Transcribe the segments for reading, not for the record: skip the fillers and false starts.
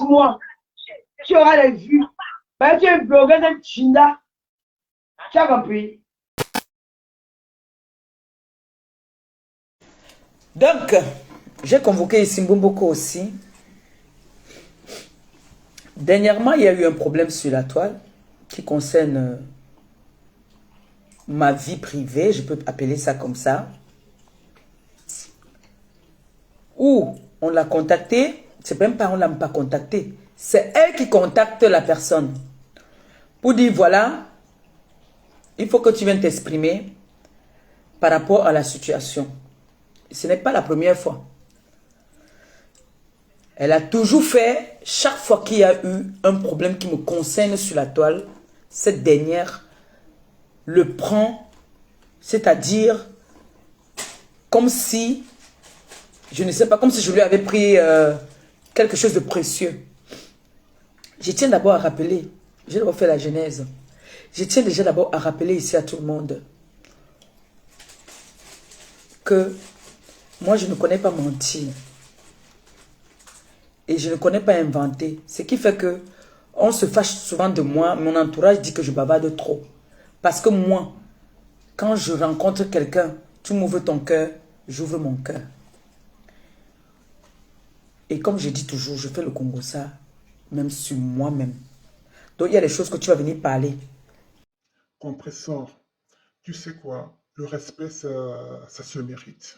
moi, tu auras les vues. Ben, tu es blogueuse de Chinda. Tu as compris? Donc, j'ai convoqué ici Mbomboko aussi. Dernièrement, il y a eu un problème sur la toile qui concerne ma vie privée, je peux appeler ça comme ça. Où on l'a contacté, c'est même pas on l'a pas contacté, c'est elle qui contacte la personne pour dire voilà, il faut que tu viennes t'exprimer par rapport à la situation. Ce n'est pas la première fois. Elle a toujours fait, chaque fois qu'il y a eu un problème qui me concerne sur la toile, cette dernière le prend, c'est-à-dire comme si, je ne sais pas, comme si je lui avais pris quelque chose de précieux. Je tiens d'abord à rappeler, j'ai d'abord fait la genèse, je tiens déjà d'abord à rappeler ici à tout le monde que moi je ne connais pas mentir et je ne connais pas inventer. Ce qui fait que on se fâche souvent de moi, mon entourage dit que je bavarde trop. Parce que moi, quand je rencontre quelqu'un, tu m'ouvres ton cœur, j'ouvre mon cœur. Et comme je dis toujours, je fais le Congo ça, même sur moi-même. Donc il y a des choses que tu vas venir parler. Compressor, tu sais quoi? Le respect, ça se mérite.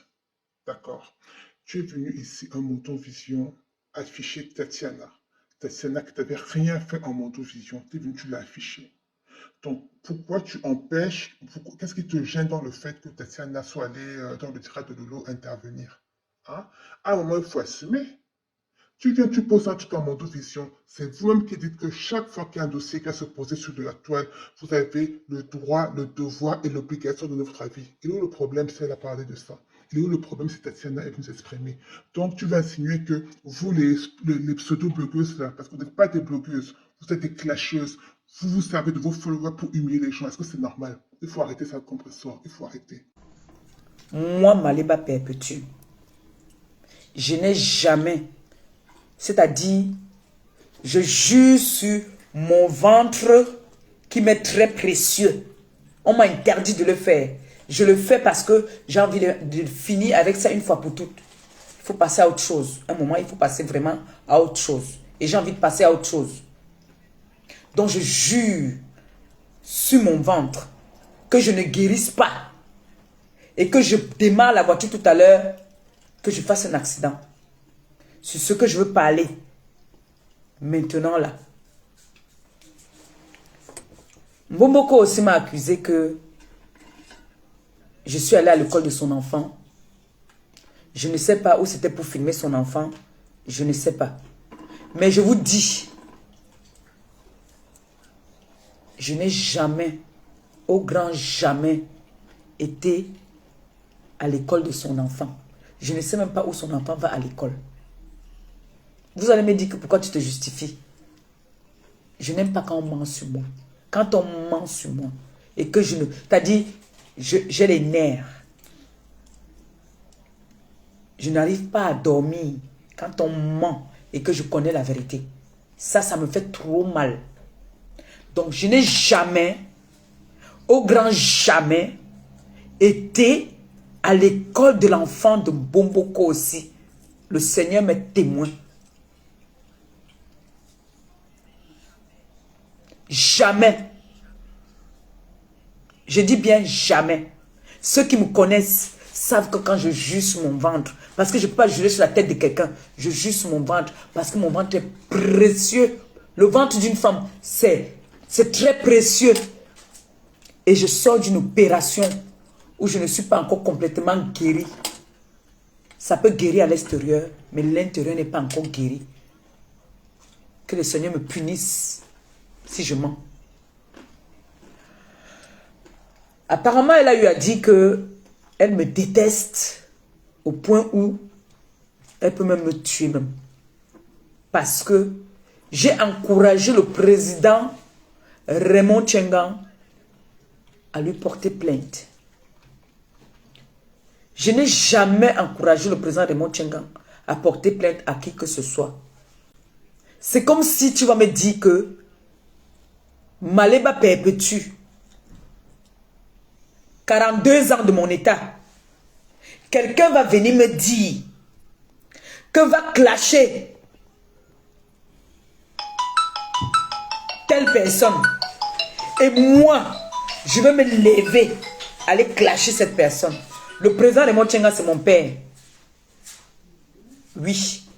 D'accord. Tu es venu ici en motovision afficher Tatiana. Tatiana qui t'avait rien fait en motovision. Tu es venu, tu l'as affiché. Donc, pourquoi tu empêches, qu'est-ce qui te gêne dans le fait que Tatiana soit allée dans le tirage de Lolo intervenir? Hein? À un moment, il faut assumer. Tu viens, tu poses un truc en motovision. C'est vous-même qui dites que chaque fois qu'il y a un dossier qui va se poser sur de la toile, vous avez le droit, le devoir et l'obligation de donner votre avis. Et où le problème, c'est elle a parlé de ça. Et où le problème, c'est Tatiana, elle nous exprimer. Donc, tu vas insinuer que vous, les pseudo-blogueuses, là, parce que vous n'êtes pas des blogueuses, vous êtes des clasheuses, vous servez de vos followers pour humilier les gens. Est-ce que c'est normal? Il faut arrêter ça, compresseur. Il faut arrêter. Moi, Maléba Perpétue, je n'ai jamais, c'est-à-dire, je jure sur mon ventre qui m'est très précieux. On m'a interdit de le faire. Je le fais parce que j'ai envie de finir avec ça une fois pour toutes. Il faut passer à autre chose. À un moment, il faut passer vraiment à autre chose. Et j'ai envie de passer à autre chose. Donc, je jure sur mon ventre que je ne guérisse pas et que je démarre la voiture tout à l'heure, que je fasse un accident. C'est ce que je veux parler. Maintenant, là. Mbomboko aussi m'a accusé que je suis allée à l'école de son enfant. Je ne sais pas où c'était pour filmer son enfant. Je ne sais pas. Mais je vous dis, je n'ai jamais, au grand jamais, été à l'école de son enfant. Je ne sais même pas où son enfant va à l'école. Vous allez me dire que pourquoi tu te justifies. Je n'aime pas quand on ment sur moi. Quand on ment sur moi et que je ne... C'est-à-dire, j'ai les nerfs. Je n'arrive pas à dormir quand on ment et que je connais la vérité. Ça me fait trop mal. Donc, je n'ai jamais, au grand jamais, été à l'école de l'enfant de Mbomboko aussi. Le Seigneur m'est témoin. Jamais. Je dis bien jamais. Ceux qui me connaissent savent que quand je jure sur mon ventre, parce que je ne peux pas jurer sur la tête de quelqu'un, je jure sur mon ventre, parce que mon ventre est précieux. Le ventre d'une femme, c'est très précieux. Et je sors d'une opération où je ne suis pas encore complètement guérie. Ça peut guérir à l'extérieur, mais l'intérieur n'est pas encore guéri. Que le Seigneur me punisse si je mens. Apparemment, elle a eu à dire que elle me déteste au point où elle peut même me tuer même. Parce que j'ai encouragé le président Raymond Tchengan à lui porter plainte. Je n'ai jamais encouragé le président Raymond Tchengan à porter plainte à qui que ce soit. C'est comme si tu vas me dire que Maléba perpétue 42 ans de mon état. Quelqu'un va venir me dire que va clasher telle personne. Et moi, je vais me lever, aller clasher cette personne. Le président de Montchenga, c'est mon père. Oui.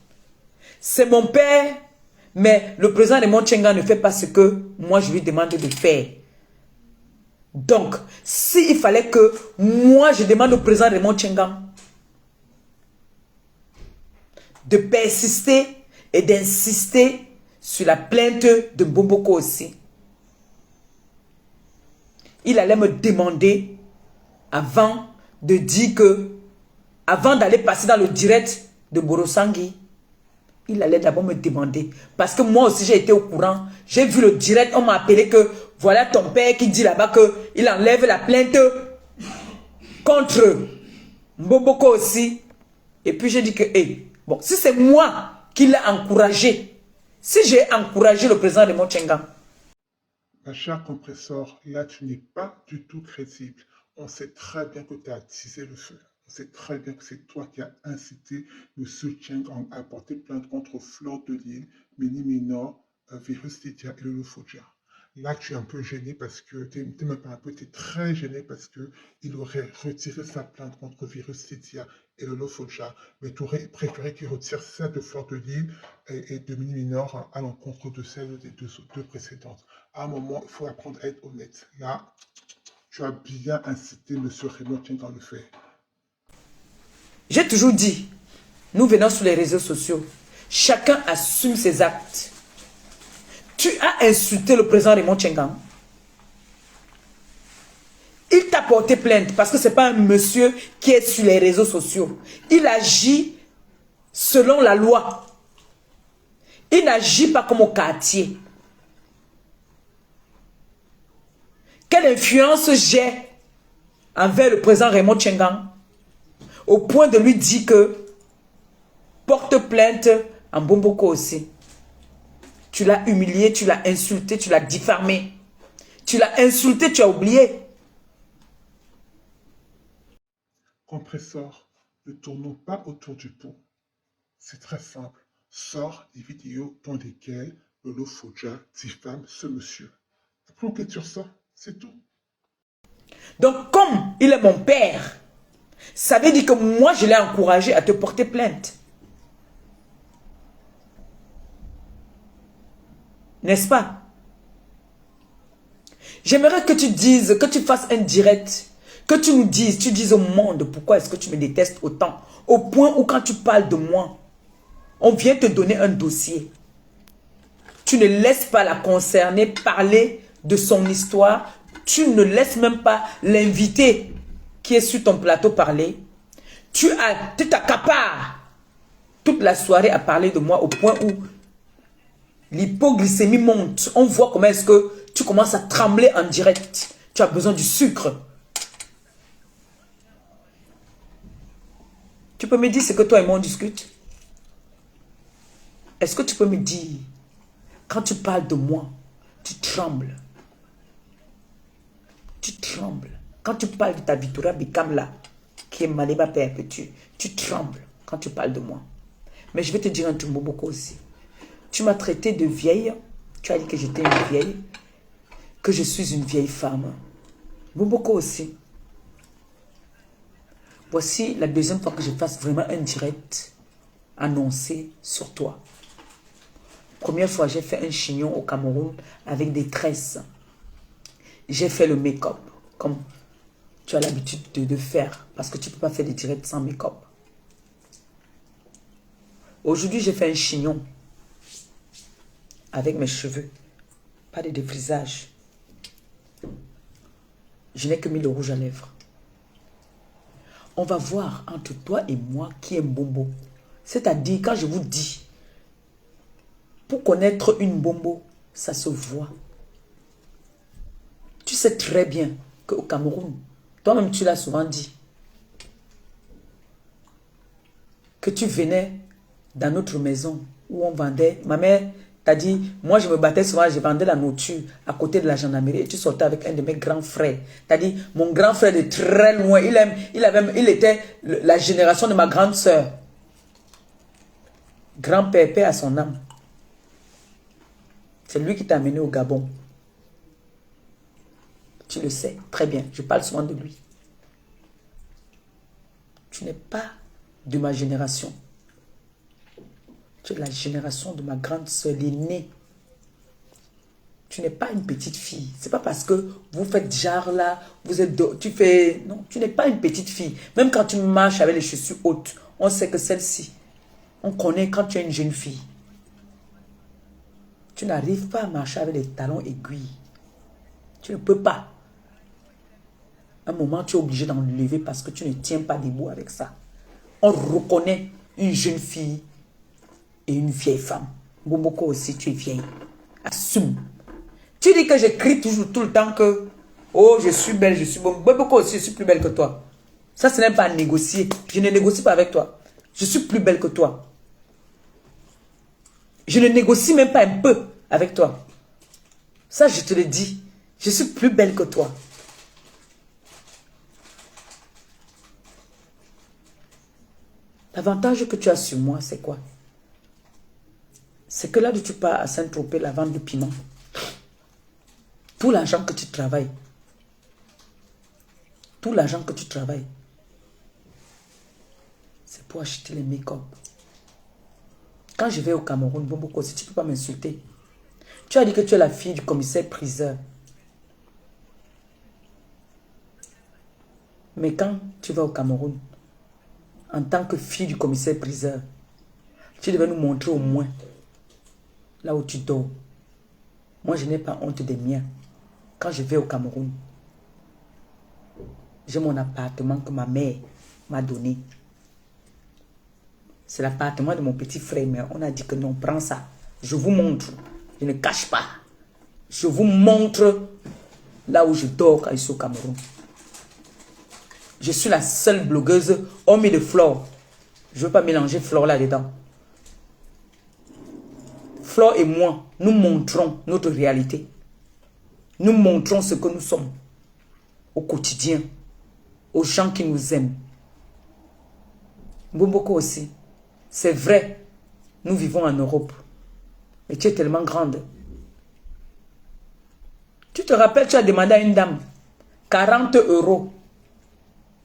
C'est mon père, mais le président de Montchenga ne fait pas ce que moi je lui demande de faire. Donc, s'il fallait que moi je demande au président de Montchenga de persister et d'insister sur la plainte de Mbomboko aussi, il allait me demander avant de dire que, avant d'aller passer dans le direct de Borosangui, il allait d'abord me demander. Parce que moi aussi j'ai été au courant. J'ai vu le direct, on m'a appelé que voilà ton père qui dit là-bas qu'il enlève la plainte contre Mboboko aussi. Et puis j'ai dit que, bon, si c'est moi qui l'ai encouragé, si j'ai encouragé le président de Montchenga. Ma chère compresseur, là tu n'es pas du tout crédible. On sait très bien que tu as attisé le feu. On sait très bien que c'est toi qui as incité M. Cheng à porter plainte contre Fleur de Lille, Mini Minor, Virus Lydia et le Lofodia. Là, tu es un peu gêné parce que, tu n'es même pas un peu, tu es très gêné parce qu'il aurait retiré sa plainte contre Virus Lydia et le Lofodia, mais tu aurais préféré qu'il retire celle de Fleur de Lille et de Mini Minor à l'encontre de celle des deux précédentes. À un moment, il faut apprendre à être honnête. Là, tu as bien incité M. Raymond Cheng dans le fait. J'ai toujours dit, nous venons sur les réseaux sociaux, chacun assume ses actes. Tu as insulté le président Raymond Tchengang. Il t'a porté plainte parce que ce n'est pas un monsieur qui est sur les réseaux sociaux. Il agit selon la loi. Il n'agit pas comme au quartier. Quelle influence j'ai envers le président Raymond Tchengang au point de lui dire que porte plainte en Mbomboko aussi. Tu l'as humilié, tu l'as insulté, tu l'as diffamé. Tu l'as insulté, tu as oublié. Compresseur, ne tournons pas autour du pot. C'est très simple. Sors les vidéos dans lesquelles le Lofodia diffame ce monsieur. Après, on quitte sur ça. C'est tout. Donc, comme il est mon père, ça veut dire que moi, je l'ai encouragé à te porter plainte. N'est-ce pas? J'aimerais que tu dises, que tu fasses un direct, que tu nous dises, tu dises au monde pourquoi est-ce que tu me détestes autant. Au point où quand tu parles de moi, on vient te donner un dossier. Tu ne laisses pas la concernée parler de son histoire. Tu ne laisses même pas l'invité qui est sur ton plateau parler. Tu t'accapares toute la soirée à parler de moi au point où l'hypoglycémie monte. On voit comment est-ce que tu commences à trembler en direct. Tu as besoin du sucre. Tu peux me dire ce que toi et moi on discute? Est-ce que tu peux me dire, quand tu parles de moi, tu trembles? Tu trembles. Quand tu parles de ta Victoria Bikam là, qui est Maléba perpétue, tu trembles quand tu parles de moi. Mais je vais te dire un truc beaucoup aussi. Tu m'as traité de vieille. Tu as dit que j'étais une vieille. Que je suis une vieille femme. Beaucoup aussi. Voici la deuxième fois que je fasse vraiment un direct annoncé sur toi. Première fois, j'ai fait un chignon au Cameroun avec des tresses. J'ai fait le make-up, comme tu as l'habitude de faire, parce que tu ne peux pas faire des directs sans make-up. Aujourd'hui, j'ai fait un chignon avec mes cheveux, pas de défrisage. Je n'ai que mis le rouge à lèvres. On va voir entre toi et moi qui est Mbombo. C'est-à-dire, quand je vous dis, pour connaître une Mbombo, ça se voit. Tu sais très bien qu'au Cameroun, toi-même tu l'as souvent dit, que tu venais dans notre maison où on vendait, ma mère T'as dit, moi je me battais souvent, je vendais la nourriture à côté de la gendarmerie et tu sortais avec un de mes grands frères. T'as dit, mon grand frère de très loin, il était la génération de ma grande sœur. Grand-père, paix à son âme. C'est lui qui t'a amené au Gabon. Tu le sais très bien, je parle souvent de lui. Tu n'es pas de ma génération. Tu es de la génération de ma grande sœur, l'aînée. Tu n'es pas une petite fille. C'est pas parce que vous faites genre là, vous êtes... Tu fais... Non, tu n'es pas une petite fille. Même quand tu marches avec les chaussures hautes, on sait que celle-ci, on connaît quand tu es une jeune fille. Tu n'arrives pas à marcher avec les talons aiguilles. Tu ne peux pas. À un moment, tu es obligé d'enlever parce que tu ne tiens pas debout avec ça. On reconnaît une jeune fille et une vieille femme. Bomboko aussi, tu es vieille. Assume. Tu dis que je crie toujours tout le temps que oh, je suis belle, je suis bonne. Bomboko aussi, je suis plus belle que toi. Ça, ce n'est pas à négocier. Je ne négocie pas avec toi. Je suis plus belle que toi. Je ne négocie même pas un peu avec toi. Ça, je te le dis. Je suis plus belle que toi. L'avantage que tu as sur moi, c'est quoi? C'est que là où tu pars à Saint-Tropez, la vente de piment, tout l'argent que tu travailles, c'est pour acheter les make-up. Quand je vais au Cameroun, Bomboko, si tu ne peux pas m'insulter, tu as dit que tu es la fille du commissaire-priseur. Mais quand tu vas au Cameroun, en tant que fille du commissaire-priseur, tu devais nous montrer au moins là où tu dors. Moi, je n'ai pas honte des miens. Quand je vais au Cameroun, j'ai mon appartement que ma mère m'a donné. C'est l'appartement de mon petit frère, mais on a dit que non, prends ça. Je vous montre. Je ne cache pas. Je vous montre là où je dors quand je suis au Cameroun. Je suis la seule blogueuse homme de Flore. Je ne veux pas mélanger Flore là-dedans. Flore et moi, nous montrons notre réalité. Nous montrons ce que nous sommes au quotidien, aux gens qui nous aiment. Bomboko aussi. C'est vrai, nous vivons en Europe. Mais tu es tellement grande. Tu te rappelles, tu as demandé à une dame 40 €.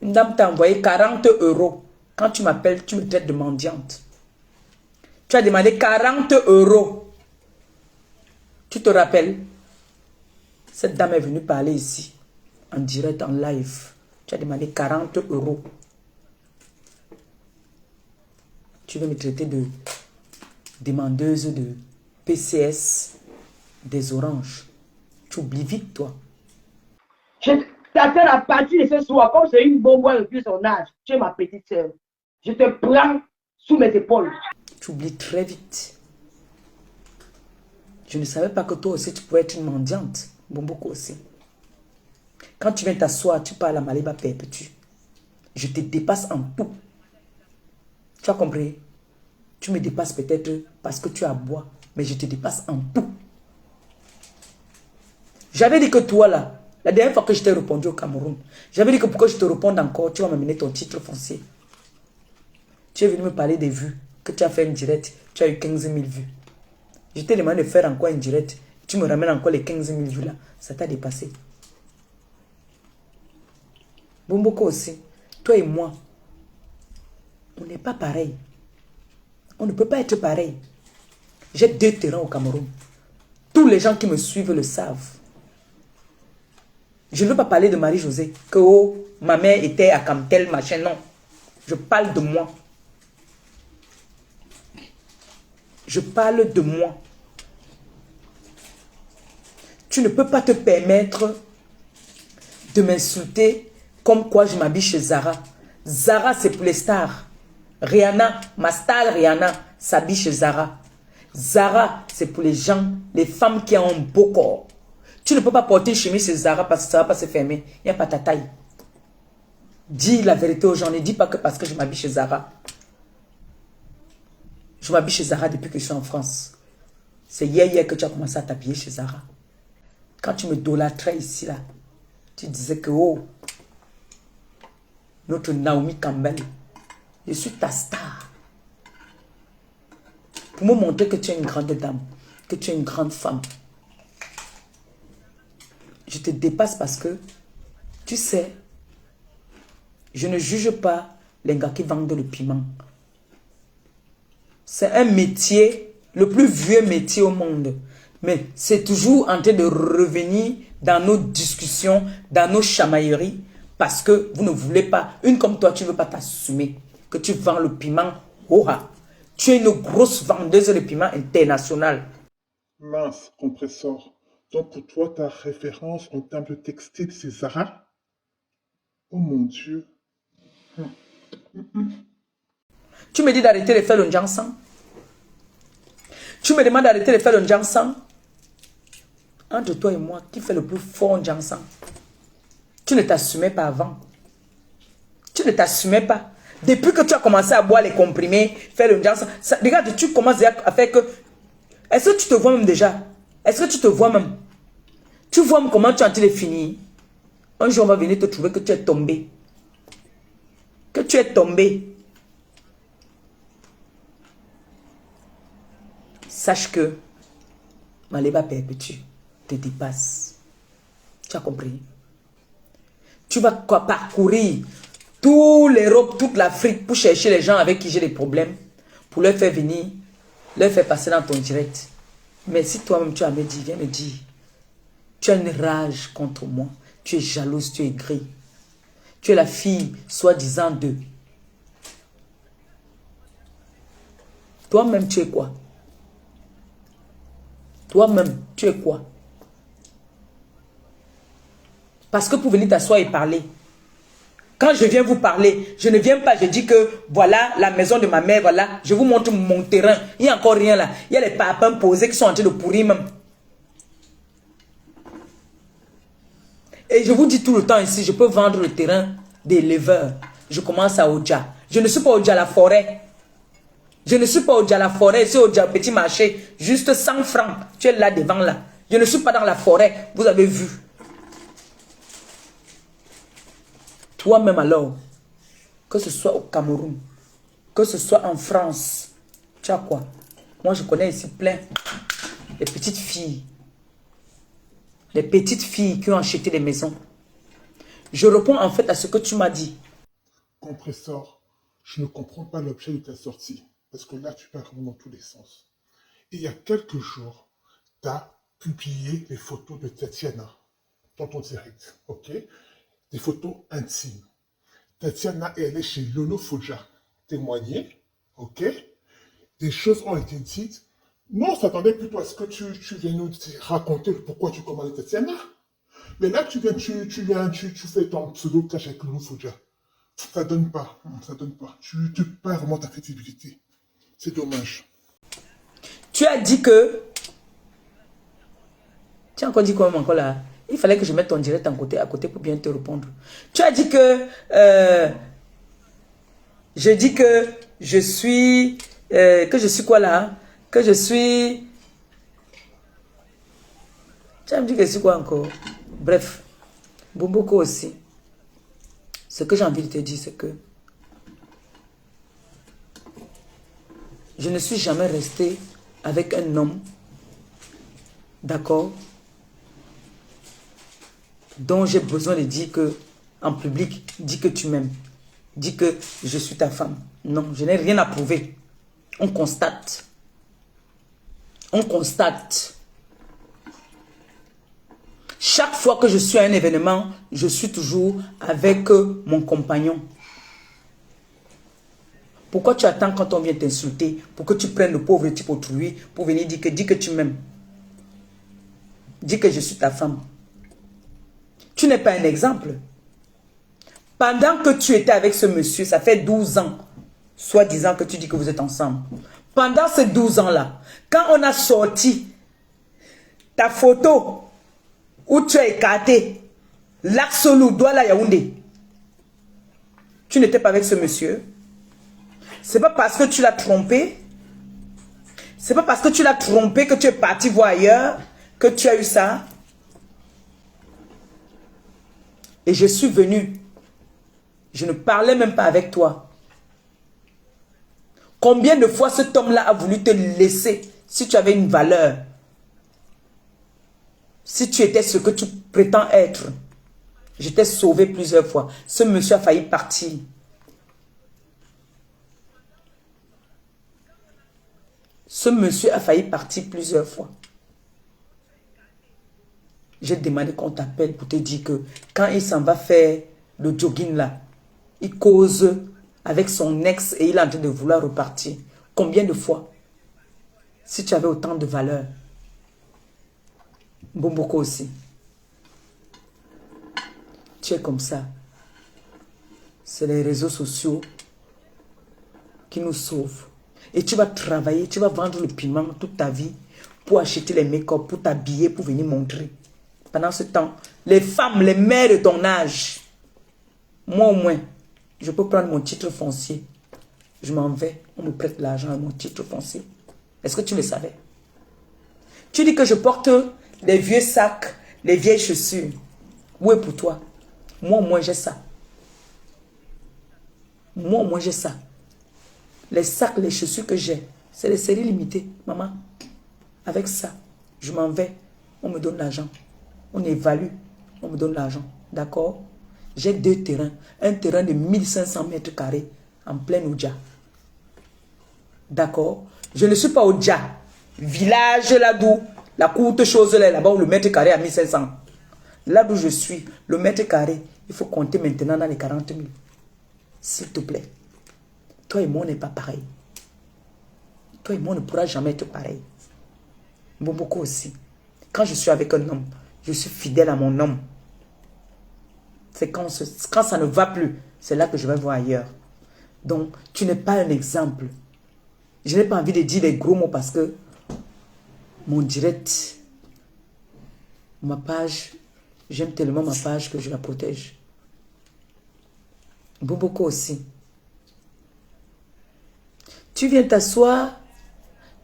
Une dame t'a envoyé 40 €. Quand tu m'appelles, tu me traites de mendiante. Tu as demandé 40 €. Tu te rappelles? Cette dame est venue parler ici, en direct, en live. Tu as demandé 40 €. Tu veux me traiter de demandeuse de PCS des oranges. Tu oublies vite, toi. Je t'attends à partir de ce soir, comme c'est une bombe depuis son âge. Tu es ma petite sœur. Je te prends sous mes épaules. Tu oublies très vite. Je ne savais pas que toi aussi, tu pouvais être une mendiante. Bomboko aussi. Quand tu viens t'asseoir, tu parles à Maliba perpétue. Je te dépasse en tout. Tu as compris? Tu me dépasses peut-être parce que tu as bois, mais je te dépasse en tout. J'avais dit que toi là, la dernière fois que je t'ai répondu au Cameroun, j'avais dit que pour que je te réponde encore, tu vas m'amener ton titre foncier. Tu es venu me parler des vues, que tu as fait une direct, tu as eu 15 000 vues. Je t'ai demandé de faire encore une direct, tu me ramènes encore les 15 000 vues là, ça t'a dépassé. Bomboko aussi, toi et moi, on n'est pas pareil. On ne peut pas être pareil. J'ai 2 terrains au Cameroun. Tous les gens qui me suivent le savent. Je ne veux pas parler de Marie-Josée, que oh, ma mère était à Camtel, machin, non. Je parle de moi. Je parle de moi. Tu ne peux pas te permettre de m'insulter comme quoi je m'habille chez Zara. Zara, c'est pour les stars. Rihanna, ma star Rihanna, s'habille chez Zara. Zara, c'est pour les gens, les femmes qui ont un beau corps. Tu ne peux pas porter une chemise chez Zara parce que ça ne va pas se fermer. Il n'y a pas ta taille. Dis la vérité aux gens. Ne dis pas que parce que je m'habille chez Zara. Je m'habille chez Zara depuis que je suis en France. C'est hier que tu as commencé à t'habiller chez Zara. Quand tu me idolâtrais ici, là, tu disais que, oh, notre Naomi Campbell, je suis ta star. Pour me montrer que tu es une grande dame, que tu es une grande femme. Je te dépasse parce que, tu sais, je ne juge pas les gars qui vendent le piment. C'est un métier, le plus vieux métier au monde. Mais c'est toujours en train de revenir dans nos discussions, dans nos chamailleries, parce que vous ne voulez pas, une comme toi, tu ne veux pas t'assumer que tu vends le piment. Oha, tu es une grosse vendeuse de piment internationale. Mince, compresseur. Donc pour toi, ta référence en termes de textile, c'est Zara? Oh mon Dieu. Tu me dis d'arrêter de faire le Njansan. Tu me demandes d'arrêter de faire le Njansan. Entre toi et moi, qui fait le plus fort Njansan? Tu ne t'assumais pas avant. Tu ne t'assumais pas. Depuis que tu as commencé à boire les comprimés, faire le Njansan, regarde, tu commences à faire que... Est-ce que tu te vois même déjà? Est-ce que tu te vois même? Tu vois même comment tu es en train de finir? Un jour, on va venir te trouver que tu es tombé. Que tu es tombé. Sache que Maliba perpétue te dépasse. Tu as compris? Tu vas parcourir toute l'Europe, toute l'Afrique pour chercher les gens avec qui j'ai des problèmes, pour leur faire venir, leur faire passer dans ton direct. Mais si toi-même tu as me dit, viens me dire, tu as une rage contre moi, tu es jalouse, tu es gris. Tu es la fille, soi-disant de. Toi-même, tu es quoi? Toi-même, tu es quoi? Parce que pour venir t'asseoir et parler, quand je viens vous parler, je ne viens pas, je dis que voilà la maison de ma mère, voilà, je vous montre mon terrain. Il n'y a encore rien là. Il y a les papins posés qui sont en train de pourrir même. Et je vous dis tout le temps ici, je peux vendre le terrain des éleveurs. Je commence à Oja. Je ne suis pas Oja la forêt. Je ne suis pas Oja la forêt, c'est Oja petit marché. Juste 100 francs. Tu es là devant là. Je ne suis pas dans la forêt. Vous avez vu. Toi-même alors, que ce soit au Cameroun, que ce soit en France, tu as quoi? Moi je connais ici plein. Les petites filles. Les petites filles qui ont acheté des maisons. Je réponds en fait à ce que tu m'as dit. Compresseur, je ne comprends pas l'objet de ta sortie. Parce que là, tu pars vraiment dans tous les sens. Et il y a quelques jours, tu as publié les photos de Tatiana dans ton direct. Ok? Des photos intimes. Tatiana est allée chez Lolo Foja témoigner. Ok? Des choses ont été dites. Nous, on s'attendait plutôt à ce que tu viennes nous raconter pourquoi tu commandes Tatiana. Mais là, tu fais ton pseudo-clash avec Lolo Foja. Ça donne pas. Ça donne pas. Tu perds vraiment ta crédibilité. C'est dommage. Tu as dit que... Tu as encore dit quoi encore là? Il fallait que je mette ton direct à côté pour bien te répondre. Tu as dit que... je dis que je suis... que je suis quoi là? Que je suis... Tu as dit que je suis quoi encore? Bref. Bomboko aussi. Ce que j'ai envie de te dire, c'est que... je ne suis jamais resté avec un homme, d'accord, dont j'ai besoin de dire que, en public, dis que tu m'aimes, dis que je suis ta femme. Non, je n'ai rien à prouver. On constate. On constate. Chaque fois que je suis à un événement, je suis toujours avec mon compagnon. Pourquoi tu attends quand on vient t'insulter pour que tu prennes le pauvre type autrui pour venir dire que tu m'aimes? Dis que je suis ta femme. Tu n'es pas un exemple. Pendant que tu étais avec ce monsieur, ça fait 12 ans, soi-disant que tu dis que vous êtes ensemble. Pendant ces 12 ans-là, quand on a sorti ta photo où tu as écarté l'Axolou, Douala Yaoundé, tu n'étais pas avec ce monsieur. C'est pas parce que tu l'as trompé. C'est pas parce que tu l'as trompé que tu es parti voir ailleurs que tu as eu ça. Et je suis venu. Je ne parlais même pas avec toi. Combien de fois cet homme-là a voulu te laisser si tu avais une valeur? Si tu étais ce que tu prétends être. Je t'ai sauvé plusieurs fois. Ce monsieur a failli partir. Ce monsieur a failli partir plusieurs fois. J'ai demandé qu'on t'appelle pour te dire que quand il s'en va faire le jogging là, il cause avec son ex et il est en train de vouloir repartir. Combien de fois? Si tu avais autant de valeur. Bomboko aussi. Tu es comme ça. C'est les réseaux sociaux qui nous sauvent. Et tu vas travailler, tu vas vendre le piment toute ta vie pour acheter les make-up, pour t'habiller, pour venir montrer. Pendant ce temps, les femmes, les mères de ton âge, moi au moins, je peux prendre mon titre foncier. Je m'en vais, on me prête l'argent à mon titre foncier. Est-ce que tu le savais? Tu dis que je porte les vieux sacs, les vieilles chaussures. Où est pour toi? Moi au moins j'ai ça. Moi au moins j'ai ça. Les sacs, les chaussures que j'ai, c'est les séries limitées, maman. Avec ça, je m'en vais, on me donne l'argent. On évalue, on me donne l'argent. D'accord? J'ai 2 terrains. Un terrain de 1500 mètres carrés en plein Oudja. D'accord? Je ne suis pas Oudja. Village là d'où, la courte chose là-bas où le mètre carré à 1500. Là d'où je suis, le mètre carré, il faut compter maintenant dans les 40 000. S'il te plaît. Toi et moi, on n'est pas pareil. Toi et moi, on ne pourra jamais être pareil. Beaucoup aussi. Quand je suis avec un homme, je suis fidèle à mon homme. C'est quand ça ne va plus, c'est là que je vais voir ailleurs. Donc, tu n'es pas un exemple. Je n'ai pas envie de dire des gros mots parce que mon direct, ma page, j'aime tellement ma page que je la protège. Beaucoup aussi. Tu viens t'asseoir,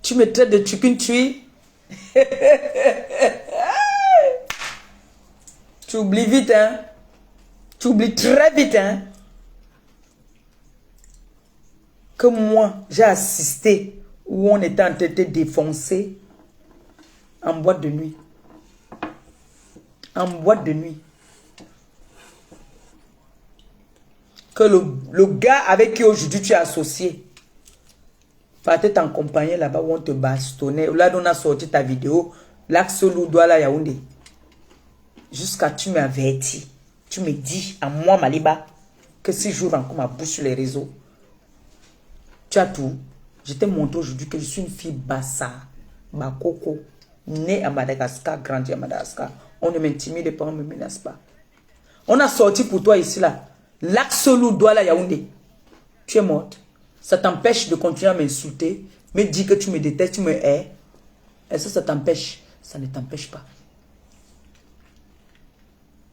tu me traites de chukuntui. Tu oublies vite, hein? Tu oublies très vite, hein? Que moi, j'ai assisté où on était en train de défoncer en boîte de nuit. En boîte de nuit. Que le gars avec qui aujourd'hui tu es associé partait t'accompagner là-bas où on te bastonnait. Là où on a sorti ta vidéo, l'axe Loudoua là Yaoundé. Jusqu'à tu m'avertis. Tu me dis à moi, Maliba, que si j'ouvre encore ma bouche sur les réseaux, tu as tout. Je t'ai montré aujourd'hui que je suis une fille Bassa, Bakoko, née à Madagascar, grandie à Madagascar. On ne m'intimide pas, on ne me menace pas. On a sorti pour toi ici là, l'axe Loudoua là Yaoundé. Tu es morte. Ça t'empêche de continuer à m'insulter, me dire que tu me détestes, tu me hais. Est-ce que ça t'empêche? Ça ne t'empêche pas.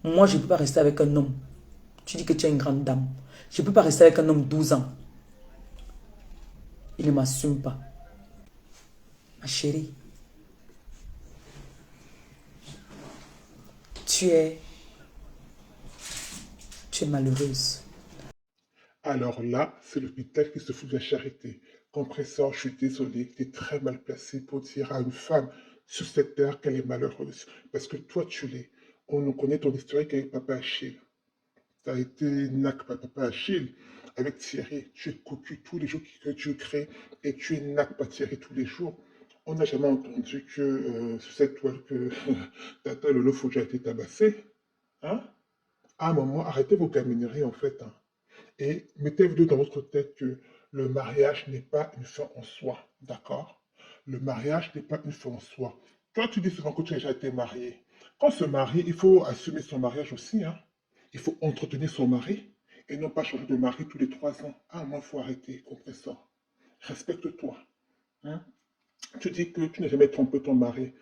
Moi, je ne peux pas rester avec un homme. Tu dis que tu es une grande dame. Je ne peux pas rester avec un homme 12 ans. Il ne m'assume pas. Ma chérie, tu es malheureuse. Alors là, c'est l'hôpital qui se fout de la charité. Compresseur, je suis désolé, tu es très mal placé pour dire à une femme sur cette terre qu'elle est malheureuse. Parce que toi, tu l'es. On nous connaît ton historique avec Papa Achille. Tu as été nac par Papa Achille. Avec Thierry, tu es cocu tous les jours que tu crées et tu es nac par Thierry tous les jours. On n'a jamais entendu que sur cette toile que Tata Lolo Fouja a été tabassé. Hein? À un moment, arrêtez vos gamineries en fait. Hein. Et mettez-vous dans votre tête que le mariage n'est pas une fin en soi, d'accord? Le mariage n'est pas une fin en soi. Toi, tu dis souvent que tu as déjà été marié. Quand on se marie, il faut assumer son mariage aussi. Hein? Il faut entretenir son mari et non pas changer de mari tous les 3 ans. Ah, moi, il faut arrêter, compresseur. Respecte-toi. Hein? Tu dis que tu n'as jamais trompé ton mari.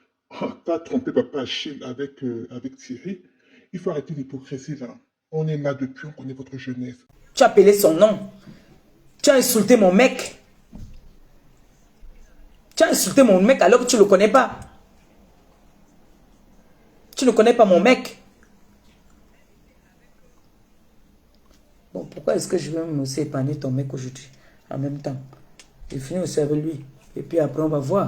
Oh, tu as trompé Papa Achille avec Thierry. Il faut arrêter l'hypocrisie là. On est là depuis, on connaît votre jeunesse. Tu as appelé son nom. Tu as insulté mon mec. Tu as insulté mon mec alors que tu ne le connais pas. Tu ne connais pas mon mec. Bon, pourquoi est-ce que je vais me aussi épargner ton mec aujourd'hui en même temps? J'ai fini aussi avec lui. Et puis après, on va voir.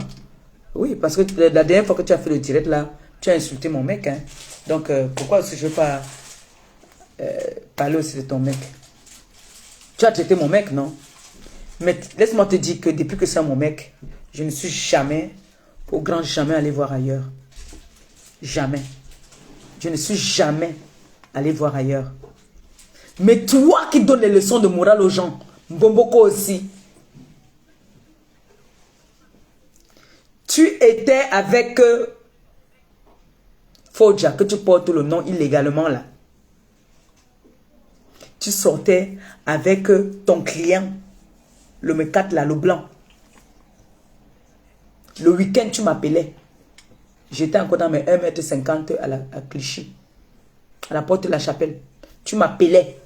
Oui, parce que la dernière fois que tu as fait le direct là, tu as insulté mon mec. Hein. Donc, pourquoi est-ce que je ne veux pas parler aussi de ton mec? Tu as traité mon mec, non? Mais laisse-moi te dire que depuis que c'est mon mec, je ne suis jamais, au grand jamais, allé voir ailleurs. Jamais. Je ne suis jamais allé voir ailleurs. Mais toi qui donnes les leçons de morale aux gens, Mbomboko aussi, tu étais avec Fodja, que tu portes le nom illégalement là. Tu sortais avec ton client, le M4 là, le blanc. Le week-end, tu m'appelais. J'étais encore dans mes 1,50 m à Clichy, à la porte de la chapelle. Tu m'appelais.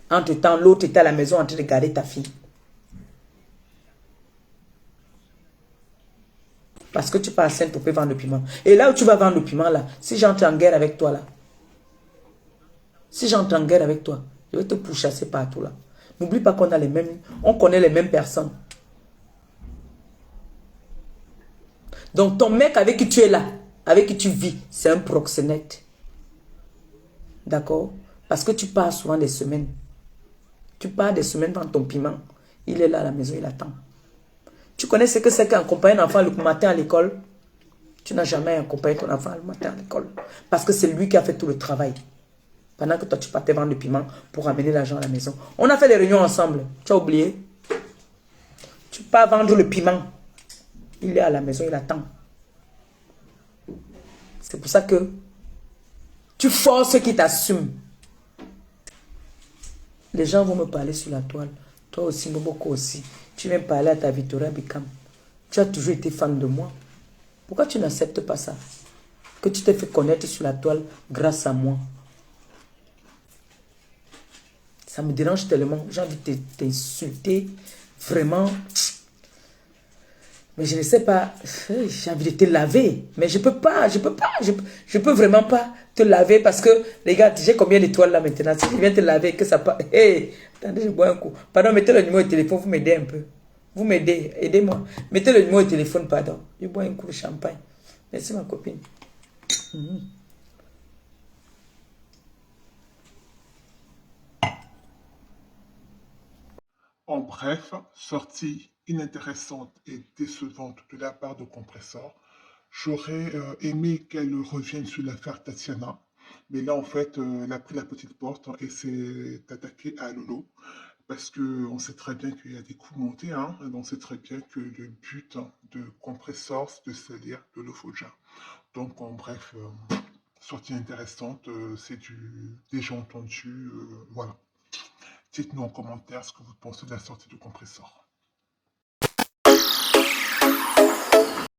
Entre-temps, l'autre était à la maison en train de garder ta fille. Parce que tu pars enceinte pour vendre le piment. Et là où tu vas vendre le piment, là, si j'entre en guerre avec toi, là, si j'entre en guerre avec toi, je vais te pourchasser partout, là. N'oublie pas qu'on a les mêmes, on connaît les mêmes personnes. Donc, ton mec avec qui tu es là, avec qui tu vis, c'est un proxénète. D'accord? Parce que tu pars souvent des semaines. Tu pars des semaines dans ton piment. Il est là à la maison, il attend. Tu connais ce que c'est qu'accompagner un enfant le matin à l'école? Tu n'as jamais accompagné ton enfant le matin à l'école. Parce que c'est lui qui a fait tout le travail. Pendant que toi, tu partais vendre le piment pour amener l'argent à la maison. On a fait des réunions ensemble. Tu as oublié? Tu pars vendre le piment. Il est à la maison, il attend. C'est pour ça que tu forces ceux qui t'assument. Les gens vont me parler sur la toile. Toi aussi, Mboko aussi. Tu viens parler à ta Victoria Bikam. Tu as toujours été fan de moi. Pourquoi tu n'acceptes pas ça? Que tu t'es fait connaître sur la toile grâce à moi. Ça me dérange tellement. J'ai envie de t'insulter. Vraiment. Mais je ne sais pas. J'ai envie de te laver. Mais je peux pas. Je peux vraiment pas te laver parce que, les gars, j'ai combien d'étoiles là maintenant? Si je viens te laver, que ça pas. Hey, attendez, je bois un coup. Pardon, mettez le numéro de téléphone, vous m'aidez un peu. Vous m'aidez, aidez-moi. Mettez le numéro de téléphone, pardon. Je bois un coup de champagne. Merci ma copine. En bref, sortie inintéressante et décevante de la part de Compressor. J'aurais aimé qu'elle revienne sur l'affaire Tatiana, mais là, en fait, elle a pris la petite porte et s'est attaquée à Lolo, parce qu'on sait très bien qu'il y a des coups montés, hein, et on sait très bien que le but de Compressor, c'est de salir Lolo Fodja. Donc, en bref, sortie intéressante, c'est du déjà entendu, voilà. Dites-nous en commentaire ce que vous pensez de la sortie de Compressor.